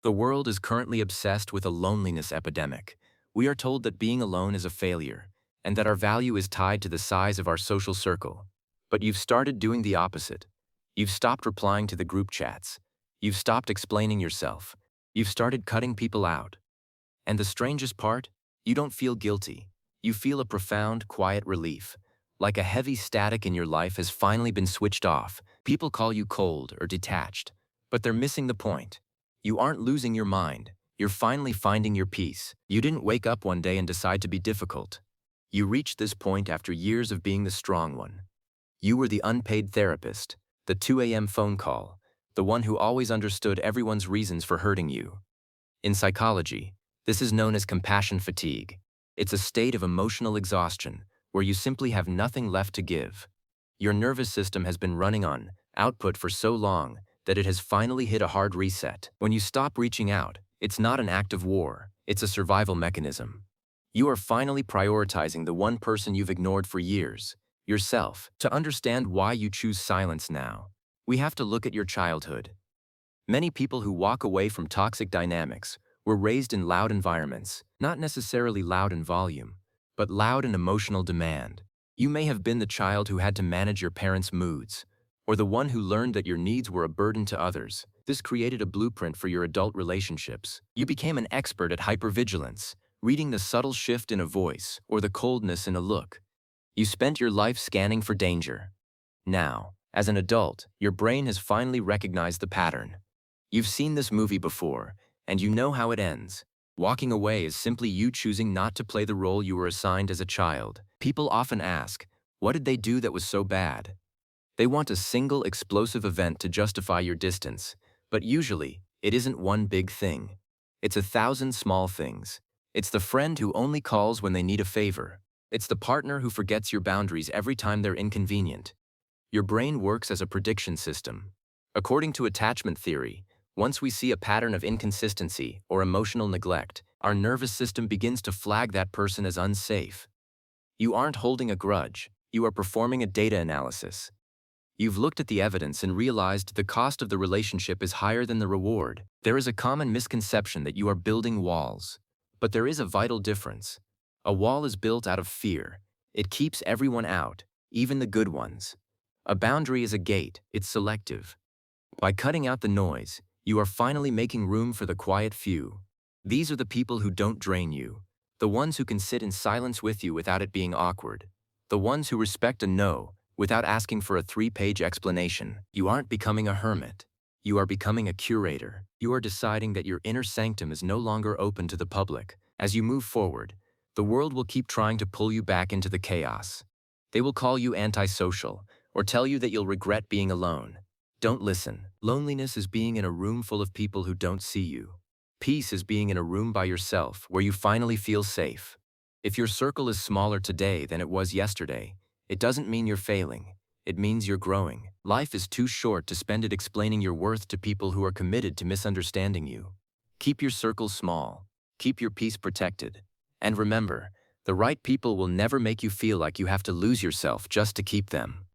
The world is currently obsessed with a loneliness epidemic. We are told that being alone is a failure, and that our value is tied to the size of our social circle. But you've started doing the opposite. You've stopped replying to the group chats. You've stopped explaining yourself. You've started cutting people out. And the strangest part? You don't feel guilty. You feel a profound, quiet relief. Like a heavy static in your life has finally been switched off. People call you cold or detached, but they're missing the point. You aren't losing your mind. You're finally finding your peace. You didn't wake up one day and decide to be difficult. You reached this point after years of being the strong one. You were the unpaid therapist, the 2 a.m. phone call, the one who always understood everyone's reasons for hurting you. In psychology, this is known as compassion fatigue. It's a state of emotional exhaustion where you simply have nothing left to give. Your nervous system has been running on output for so long that it has finally hit a hard reset. When you stop reaching out, it's not an act of war, it's a survival mechanism. You are finally prioritizing the one person you've ignored for years, yourself. To understand why you choose silence now, we have to look at your childhood. Many people who walk away from toxic dynamics were raised in loud environments, not necessarily loud in volume, but loud in emotional demand. You may have been the child who had to manage your parents' moods, or the one who learned that your needs were a burden to others. This created a blueprint for your adult relationships. You became an expert at hypervigilance, reading the subtle shift in a voice or the coldness in a look. You spent your life scanning for danger. Now, as an adult, your brain has finally recognized the pattern. You've seen this movie before, and you know how it ends. Walking away is simply you choosing not to play the role you were assigned as a child. People often ask, what did they do that was so bad? They want a single explosive event to justify your distance, but usually, it isn't one big thing. It's 1,000 small things. It's the friend who only calls when they need a favor. It's the partner who forgets your boundaries every time they're inconvenient. Your brain works as a prediction system. According to attachment theory, once we see a pattern of inconsistency or emotional neglect, our nervous system begins to flag that person as unsafe. You aren't holding a grudge, you are performing a data analysis. You've looked at the evidence and realized the cost of the relationship is higher than the reward. There is a common misconception that you are building walls. But there is a vital difference. A wall is built out of fear. It keeps everyone out, even the good ones. A boundary is a gate, it's selective. By cutting out the noise, you are finally making room for the quiet few. These are the people who don't drain you. The ones who can sit in silence with you without it being awkward. The ones who respect a no without asking for a 3-page explanation. You aren't becoming a hermit. You are becoming a curator. You are deciding that your inner sanctum is no longer open to the public. As you move forward, the world will keep trying to pull you back into the chaos. They will call you antisocial or tell you that you'll regret being alone. Don't listen. Loneliness is being in a room full of people who don't see you. Peace is being in a room by yourself where you finally feel safe. If your circle is smaller today than it was yesterday, it doesn't mean you're failing. It means you're growing. Life is too short to spend it explaining your worth to people who are committed to misunderstanding you. Keep your circle small. Keep your peace protected. And remember, the right people will never make you feel like you have to lose yourself just to keep them.